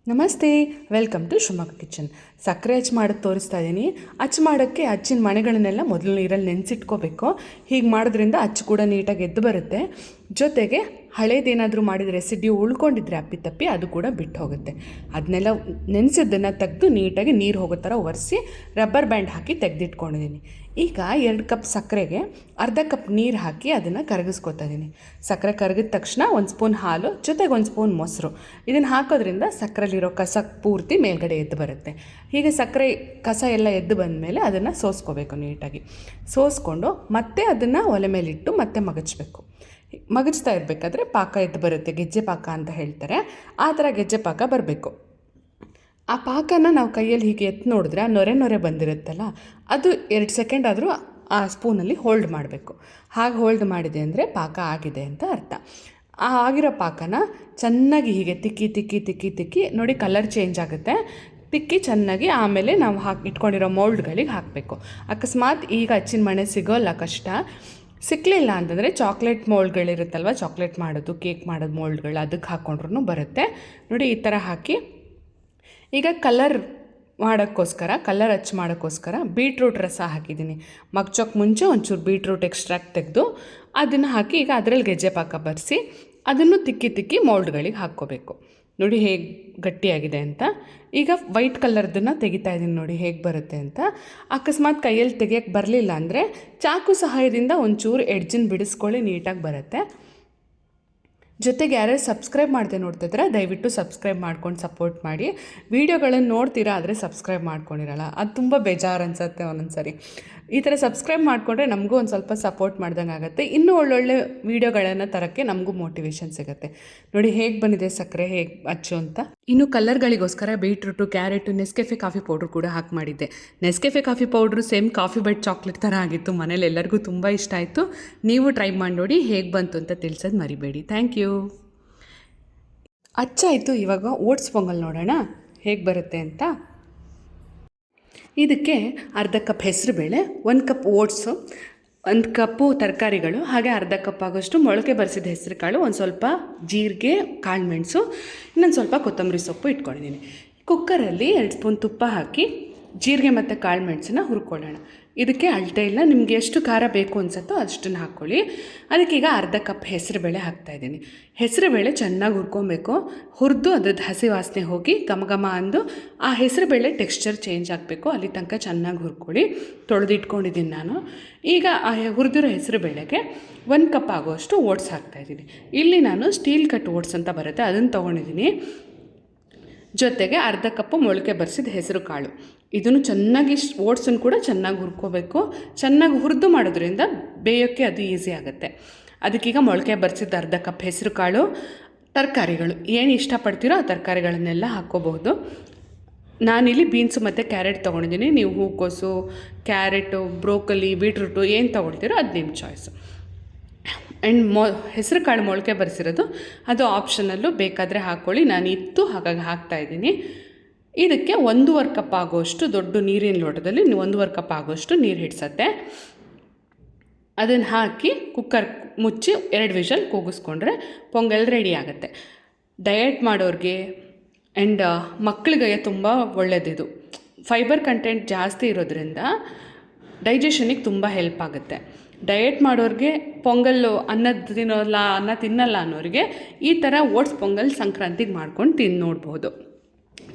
ನಮಸ್ತೆ, welcome to Shivamogga kitchen. ಸಕ್ಕರೆ ಅಚ್ಚು ಮಾಡೋದು ತೋರಿಸ್ತಾ ಇದ್ದೀನಿ. ಅಚ್ಚು ಮಾಡೋಕ್ಕೆ ಅಚ್ಚಿನ ಮಣೆಗಳನ್ನೆಲ್ಲ ಮೊದಲು ನೀರಲ್ಲಿ ನೆನೆಸಿಟ್ಕೋಬೇಕು. ಹೀಗೆ ಮಾಡೋದ್ರಿಂದ ಅಚ್ಚು ಕೂಡ ನೀಟಾಗಿ ಎದ್ದು ಬರುತ್ತೆ. ಜೊತೆಗೆ ಹಳೇದೇನಾದರೂ ಮಾಡಿದ ರೆಸಿಡ್ಯೂ ಉಳ್ಕೊಂಡಿದ್ರೆ ಅಪ್ಪಿತಪ್ಪಿ ಅದು ಕೂಡ ಬಿಟ್ಟು ಹೋಗುತ್ತೆ. ಅದನ್ನೆಲ್ಲ ನೆನೆಸಿದ್ದನ್ನು ತೆಗೆದು ನೀಟಾಗಿ ನೀರು ಹೋಗೋ ಥರ ಒರೆಸಿ ರಬ್ಬರ್ ಬ್ಯಾಂಡ್ ಹಾಕಿ ತೆಗೆದಿಟ್ಕೊಂಡಿದ್ದೀನಿ. ಈಗ 2 ಕಪ್ ಸಕ್ಕರೆಗೆ ಅರ್ಧ ಕಪ್ ನೀರು ಹಾಕಿ ಅದನ್ನು ಕರಗಿಸ್ಕೊತಾ ಇದ್ದೀನಿ. ಸಕ್ಕರೆ ಕರಗಿದ ತಕ್ಷಣ 1 ಸ್ಪೂನ್ ಹಾಲು ಜೊತೆಗೆ 1 ಸ್ಪೂನ್ ಮೊಸರು ಇದನ್ನು ಹಾಕೋದ್ರಿಂದ ಸಕ್ಕರೆಲಿರೋ ಕಸ ಪೂರ್ತಿ ಮೇಲ್ಗಡೆ ಎದ್ದು ಬರುತ್ತೆ. ಹೀಗೆ ಸಕ್ಕರೆ ಕಸ ಎಲ್ಲ ಎದ್ದು ಬಂದಮೇಲೆ ಅದನ್ನು ಸೋಸ್ಕೋಬೇಕು. ನೀಟಾಗಿ ಸೋಸ್ಕೊಂಡು ಮತ್ತೆ ಅದನ್ನು ಒಲೆ ಮೇಲಿಟ್ಟು ಮತ್ತೆ ಮಗಚಬೇಕು. ಮಗಚ್ತಾ ಇರಬೇಕಾದ್ರೆ ಪಾಕ ಎದ್ದು ಬರುತ್ತೆ, ಗೆಜ್ಜೆ ಪಾಕ ಅಂತ ಹೇಳ್ತಾರೆ. ಆ ಥರ ಗೆಜ್ಜೆ ಪಾಕ ಬರಬೇಕು. ಆ ಪಾಕನ ನಾವು ಕೈಯಲ್ಲಿ ಹೀಗೆ ಎತ್ತು ನೋಡಿದ್ರೆ ಆ ನೊರೆ ಬಂದಿರುತ್ತಲ್ಲ, ಅದು 2 ಸೆಕೆಂಡ್ ಆದರೂ ಆ ಸ್ಪೂನಲ್ಲಿ ಹೋಲ್ಡ್ ಮಾಡಬೇಕು. ಹಾಗೆ ಹೋಲ್ಡ್ ಮಾಡಿದೆ ಅಂದರೆ ಪಾಕ ಆಗಿದೆ ಅಂತ ಅರ್ಥ. ಆ ಆಗಿರೋ ಪಾಕನ ಚೆನ್ನಾಗಿ ಹೀಗೆ ತಿಕ್ಕಿ ನೋಡಿ, ಕಲರ್ ಚೇಂಜ್ ಆಗುತ್ತೆ. ತಿಕ್ಕಿ ಚೆನ್ನಾಗಿ ಆಮೇಲೆ ನಾವು ಇಟ್ಕೊಂಡಿರೋ ಮೌಲ್ಡ್ಗಳಿಗೆ ಹಾಕಬೇಕು. ಅಕಸ್ಮಾತ್ ಈಗ ಅಚ್ಚಿನ ಮಣೆ ಸಿಗೋಲ್ಲ, ಕಷ್ಟ. ಸಿಕ್ಕಲಿಲ್ಲ ಅಂತಂದರೆ ಚಾಕ್ಲೇಟ್ ಮೋಲ್ಡ್ಗಳಿರುತ್ತಲ್ವ, ಚಾಕ್ಲೇಟ್ ಮಾಡೋದು, ಕೇಕ್ ಮಾಡೋದು ಮೋಲ್ಡ್ಗಳು, ಅದಕ್ಕೆ ಹಾಕ್ಕೊಂಡ್ರೂ ಬರುತ್ತೆ. ನೋಡಿ, ಈ ಥರ ಹಾಕಿ ಈಗ ಕಲರ್ ಅಚ್ಚು ಮಾಡೋಕ್ಕೋಸ್ಕರ ಬೀಟ್ರೂಟ್ ರಸ ಹಾಕಿದ್ದೀನಿ. ಮಗ್ಚೋಕ್ಕೆ ಮುಂಚೆ ಒಂಚೂರು ಬೀಟ್ರೂಟ್ ಎಕ್ಸ್ಟ್ರಾಕ್ಟ್ ತೆಗೆದು ಅದನ್ನು ಹಾಕಿ ಈಗ ಅದರಲ್ಲಿ ಗೆಜ್ಜೆ ಪಾಕ ಬರೆಸಿ ಅದನ್ನು ತಿಕ್ಕಿ ಮೌಲ್ಡ್ಗಳಿಗೆ ಹಾಕ್ಕೋಬೇಕು. ನೋಡಿ ಹೇಗೆ ಗಟ್ಟಿಯಾಗಿದೆ ಅಂತ. ಈಗ ವೈಟ್ ಕಲರ್ದನ್ನು ತೆಗಿತಾ ಇದ್ದೀನಿ, ನೋಡಿ ಹೇಗೆ ಬರುತ್ತೆ ಅಂತ. ಅಕಸ್ಮಾತ್ ಕೈಯಲ್ಲಿ ತೆಗಿಯೋಕ್ಕೆ ಬರಲಿಲ್ಲ ಅಂದರೆ ಚಾಕು ಸಹಾಯದಿಂದ ಒಂಚೂರು ಎಡ್ಜನ್ನು ಬಿಡಿಸ್ಕೊಳ್ಳಿ, ನೀಟಾಗಿ ಬರುತ್ತೆ. ಜೊತೆಗೆ ಯಾರ್ಯಾರು ಸಬ್ಸ್ಕ್ರೈಬ್ ಮಾಡದೆ ನೋಡ್ತಿದ್ರೆ ದಯವಿಟ್ಟು ಸಬ್ಸ್ಕ್ರೈಬ್ ಮಾಡ್ಕೊಂಡು ಸಪೋರ್ಟ್ ಮಾಡಿ. ವೀಡಿಯೋಗಳನ್ನು ನೋಡ್ತೀರಾ ಆದರೆ ಸಬ್ಸ್ಕ್ರೈಬ್ ಮಾಡ್ಕೊಂಡಿರಲ್ಲ, ಅದು ತುಂಬ ಬೇಜಾರು ಅನಿಸುತ್ತೆ ಒಂದೊಂದು ಸರಿ. ಈ ಥರ ಸಬ್ಸ್ಕ್ರೈಬ್ ಮಾಡಿಕೊಂಡ್ರೆ ನಮಗೂ ಒಂದು ಸ್ವಲ್ಪ ಸಪೋರ್ಟ್ ಮಾಡ್ದಂಗೆ ಆಗುತ್ತೆ. ಇನ್ನೂ ಒಳ್ಳೊಳ್ಳೆ ವೀಡಿಯೋಗಳನ್ನು ತರೋಕ್ಕೆ ನಮಗೂ ಮೋಟಿವೇಶನ್ ಸಿಗುತ್ತೆ. ನೋಡಿ ಹೇಗೆ ಬಂದಿದೆ ಸಕ್ಕರೆ, ಹೇಗೆ ಅಚ್ಚು ಅಂತ. ಇನ್ನು ಕಲರ್ಗಳಿಗೋಸ್ಕರ beetroot, carrot, Nescafe coffee powder ಕೂಡ ಹಾಕಿ ಮಾಡಿದ್ದೆ. Nescafe coffee powder same coffee bite chocolate ಥರ ಆಗಿತ್ತು. ಮನೇಲಿ ಎಲ್ಲರಿಗೂ ತುಂಬ ಇಷ್ಟ ಆಯಿತು. ನೀವು ಟ್ರೈ ಮಾಡಿ ನೋಡಿ, ಹೇಗೆ ಬಂತು ಅಂತ ತಿಳಿಸೋದು ಮರಿಬೇಡಿ. Thank you. ಅಚ್ಚಾಯಿತು. ಇವಾಗ ಓಟ್ಸ್ ಪೊಂಗಲ್ ನೋಡೋಣ ಹೇಗೆ ಬರುತ್ತೆ ಅಂತ. ಇದಕ್ಕೆ ಅರ್ಧ ಕಪ್ ಹೆಸರುಬೇಳೆ, 1 ಕಪ್ ಓಟ್ಸು, 1 ಕಪ್ಪು ತರಕಾರಿಗಳು, ಹಾಗೆ ಅರ್ಧ ಕಪ್ ಆಗೋಷ್ಟು ಮೊಳಕೆ ಬರಿಸಿದ ಹೆಸರು ಕಾಳು, ಒಂದು ಸ್ವಲ್ಪ ಜೀರಿಗೆ, ಕಾಳು ಮೆಣಸು, ಇನ್ನೊಂದು ಸ್ವಲ್ಪ ಕೊತ್ತಂಬರಿ ಸೊಪ್ಪು ಇಟ್ಕೊಂಡಿದ್ದೀನಿ. ಕುಕ್ಕರಲ್ಲಿ 2 ಸ್ಪೂನ್ ತುಪ್ಪ ಹಾಕಿ ಜೀರಿಗೆ ಮತ್ತು ಕಾಳು ಮೆಣಸನ್ನ ಹುರ್ಕೊಳ್ಳೋಣ. ಇದಕ್ಕೆ ಅಳತೆ ಇಲ್ಲ, ನಿಮಗೆ ಎಷ್ಟು ಖಾರ ಬೇಕು ಅನ್ಸುತ್ತೋ ಅಷ್ಟನ್ನು ಹಾಕ್ಕೊಳ್ಳಿ. ಅದಕ್ಕೀಗ ಅರ್ಧ ಕಪ್ ಹೆಸರುಬೇಳೆ ಹಾಕ್ತಾಯಿದ್ದೀನಿ. ಹೆಸರುಬೇಳೆ ಚೆನ್ನಾಗಿ ಹುರ್ಕೊಬೇಕು. ಹುರಿದು ಅದ್ರದ್ದು ಹಸಿ ವಾಸನೆ ಹೋಗಿ ಘಮ ಅಂದು ಆ ಹೆಸರುಬೇಳೆ ಟೆಕ್ಸ್ಚರ್ ಚೇಂಜ್ ಆಗಬೇಕು. ಅಲ್ಲಿ ತನಕ ಚೆನ್ನಾಗಿ ಹುರ್ಕೊಳ್ಳಿ. ತೊಳೆದಿಟ್ಕೊಂಡಿದ್ದೀನಿ ನಾನು. ಈಗ ಆ ಹುರಿದಿರೋ ಹೆಸರುಬೇಳೆಗೆ 1 ಕಪ್ ಆಗೋಷ್ಟು ಓಟ್ಸ್ ಹಾಕ್ತಾಯಿದ್ದೀನಿ. ಇಲ್ಲಿ ನಾನು ಸ್ಟೀಲ್ ಕಟ್ ಓಟ್ಸ್ ಅಂತ ಬರುತ್ತೆ, ಅದನ್ನು ತೊಗೊಂಡಿದ್ದೀನಿ. ಜೊತೆಗೆ ಅರ್ಧ ಕಪ್ಪು ಮೊಳಕೆ ಬರಿಸಿದ ಹೆಸರು ಕಾಳು. ಇದನ್ನು ಚೆನ್ನಾಗಿ ಓಟ್ಸನ್ನು ಕೂಡ ಚೆನ್ನಾಗಿ ಹುರ್ಕೋಬೇಕು. ಚೆನ್ನಾಗಿ ಹುರಿದು ಮಾಡೋದ್ರಿಂದ ಬೇಯೋಕ್ಕೆ ಅದು ಈಸಿ ಆಗುತ್ತೆ. ಅದಕ್ಕೀಗ ಮೊಳಕೆ ಬರಿಸಿದ ಅರ್ಧ ಕಪ್ ಹೆಸರು ಕಾಳು, ತರಕಾರಿಗಳು ಏನು ಇಷ್ಟಪಡ್ತೀರೋ ಆ ತರಕಾರಿಗಳನ್ನೆಲ್ಲ ಹಾಕ್ಕೋಬಹುದು. ನಾನಿಲ್ಲಿ ಬೀನ್ಸು ಮತ್ತು ಕ್ಯಾರೆಟ್ ತೊಗೊಂಡಿದ್ದೀನಿ. ನೀವು ಹೂಕೋಸು, ಕ್ಯಾರೆಟು, ಬ್ರೋಕಲಿ, ಬೀಟ್ರೂಟು ಏನು ತೊಗೊಳ್ತೀರೋ ಅದು ನಿಮ್ಮ ಚಾಯ್ಸು. ಆ್ಯಂಡ್ ಹೆಸರು ಕಾಳು ಮೊಳಕೆ ಬರೆಸಿರೋದು ಅದು ಆಪ್ಷನಲ್ಲು, ಬೇಕಾದರೆ ಹಾಕ್ಕೊಳ್ಳಿ. ನಾನು ಇತ್ತು ಹಾಗಾಗಿ ಹಾಕ್ತಾಯಿದ್ದೀನಿ. ಇದಕ್ಕೆ 1.5 ಕಪ್ ಆಗೋಷ್ಟು ದೊಡ್ಡ ನೀರಿನ ಲೋಟದಲ್ಲಿ 1.5 ಕಪ್ ಆಗೋಷ್ಟು ನೀರು ಹಿಡಿಸತ್ತೆ. ಅದನ್ನು ಹಾಕಿ ಕುಕ್ಕರ್ ಮುಚ್ಚಿ 2 ವಿಷಲ್ ಕೂಗಿಸ್ಕೊಂಡ್ರೆ ಪೊಂಗಲ್ ರೆಡಿ ಆಗುತ್ತೆ. ಡಯಟ್ ಮಾಡೋರಿಗೆ ಆ್ಯಂಡ್ ಮಕ್ಕಳಿಗೆ ತುಂಬ ಒಳ್ಳೆಯದಿದು. ಫೈಬರ್ ಕಂಟೆಂಟ್ ಜಾಸ್ತಿ ಇರೋದ್ರಿಂದ ಡೈಜೆಷನಿಗೆ ತುಂಬ ಹೆಲ್ಪ್ ಆಗುತ್ತೆ. ಡಯಟ್ ಮಾಡೋರಿಗೆ, ಪೊಂಗಲ್ಲು ಅನ್ನ ತಿನ್ನಲ್ಲ ಅನ್ನೋರಿಗೆ ಈ ಥರ ಓಟ್ಸ್ ಪೊಂಗಲ್ ಸಂಕ್ರಾಂತಿಗೆ ಮಾಡ್ಕೊಂಡು ತಿಂದು ನೋಡ್ಬೋದು,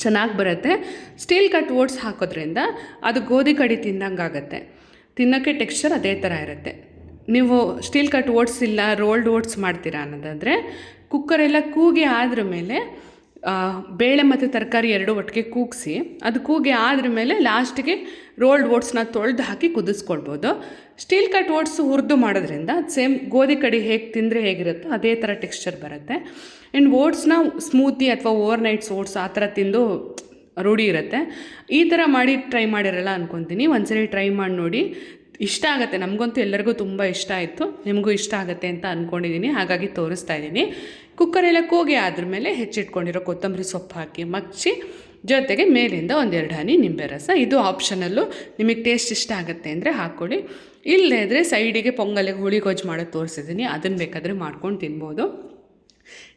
ಚೆನ್ನಾಗಿ ಬರುತ್ತೆ. ಸ್ಟೀಲ್ ಕಟ್ ಓಟ್ಸ್ ಹಾಕೋದ್ರಿಂದ ಅದು ಗೋಧಿ ಕಡಿ ತಿಂದಂಗೆ ಆಗುತ್ತೆ. ತಿನ್ನೋಕ್ಕೆ ಟೆಕ್ಸ್ಚರ್ ಅದೇ ಥರ ಇರುತ್ತೆ. ನೀವು ಸ್ಟೀಲ್ ಕಟ್ ಓಟ್ಸ್ ಇಲ್ಲ ರೋಲ್ಡ್ ಓಟ್ಸ್ ಮಾಡ್ತೀರಾ ಅನ್ನೋದಾದರೆ ಕುಕ್ಕರೆಲ್ಲ ಕೂಗಿ ಆದ್ರ ಮೇಲೆ ಬೇಳೆ ಮತ್ತು ತರಕಾರಿ 2 ಒಟ್ಟಿಗೆ ಕೂಗಿಸಿ ಅದು ಕೂಗಿ ಆದ್ರ ಮೇಲೆ ಲಾಸ್ಟಿಗೆ ರೋಲ್ಡ್ ಓಟ್ಸ್ನ ತೊಳೆದು ಹಾಕಿ ಕುದಿಸ್ಕೊಳ್ಬೋದು. ಸ್ಟೀಲ್ ಕಟ್ ಓಟ್ಸ್ ಹುರಿದು ಮಾಡೋದ್ರಿಂದ ಸೇಮ್ ಗೋಧಿ ಕಡಿ ಹೇಗೆ ತಿಂದರೆ ಹೇಗಿರುತ್ತೋ ಅದೇ ಥರ ಟೆಕ್ಸ್ಚರ್ ಬರುತ್ತೆ. ಆ್ಯಂಡ್ ಓಟ್ಸ್ನ ಸ್ಮೂತಿ ಅಥವಾ ಓವರ್ನೈಟ್ಸ್ ಓಟ್ಸ್ ಆ ಥರ ತಿಂದು ರೂಢಿ ಇರುತ್ತೆ. ಈ ಥರ ಮಾಡಿ ಟ್ರೈ ಮಾಡಿರಲ್ಲ ಅಂದ್ಕೊತೀನಿ. ಒಂದ್ಸರಿ ಟ್ರೈ ಮಾಡಿ ನೋಡಿ, ಇಷ್ಟ ಆಗುತ್ತೆ. ನಮಗಂತೂ ಎಲ್ಲರಿಗೂ ತುಂಬ ಇಷ್ಟ ಆಯಿತು, ನಿಮಗೂ ಇಷ್ಟ ಆಗುತ್ತೆ ಅಂತ ಅಂದ್ಕೊಂಡಿದ್ದೀನಿ, ಹಾಗಾಗಿ ತೋರಿಸ್ತಾ ಇದ್ದೀನಿ. ಕುಕ್ಕರೆಲ್ಲ ಕೂಗಿ ಆದ್ಮೇಲೆ ಹೆಚ್ಚಿಟ್ಕೊಂಡಿರೋ ಕೊತ್ತಂಬರಿ ಸೊಪ್ಪು ಹಾಕಿ ಮಗ್ಚಿ, ಜೊತೆಗೆ ಮೇಲಿಂದ 1-2 ಹನಿ ನಿಂಬೆ ರಸ. ಇದು ಆಪ್ಷನಲ್ಲು, ನಿಮಗೆ ಟೇಸ್ಟ್ ಇಷ್ಟ ಆಗುತ್ತೆ ಅಂದರೆ ಹಾಕ್ಕೊಳ್ಳಿ. ಇಲ್ಲದೇ ಇದ್ದರೆ ಸೈಡಿಗೆ ಪೊಂಗಲಿಗೆ ಹುಳಿ ಗೊಜ್ಜು ಮಾಡೋದು ತೋರಿಸಿದ್ದೀನಿ, ಅದನ್ನು ಬೇಕಾದರೆ ಮಾಡ್ಕೊಂಡು ತಿನ್ಬೋದು.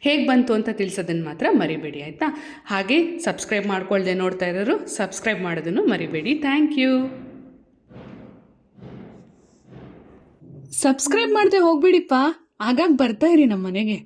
ಹೇಗೆ ಬಂತು ಅಂತ ತಿಳಿಸೋದನ್ನು ಮಾತ್ರ ಮರಿಬೇಡಿ ಆಯಿತಾ. ಹಾಗೆ ಸಬ್ಸ್ಕ್ರೈಬ್ ಮಾಡ್ಕೊಳ್ದೆ ನೋಡ್ತಾ ಇರೋರು ಸಬ್ಸ್ಕ್ರೈಬ್ ಮಾಡೋದನ್ನು ಮರಿಬೇಡಿ. Thank you. ಸಬ್ಸ್ಕ್ರೈಬ್ ಮಾಡದೆ ಹೋಗ್ಬಿಡಿಪ್ಪ, ಆಗಾಗ ಬರ್ತಾ ಇರಿ ನಮ್ಮ ಮನೆಗೆ.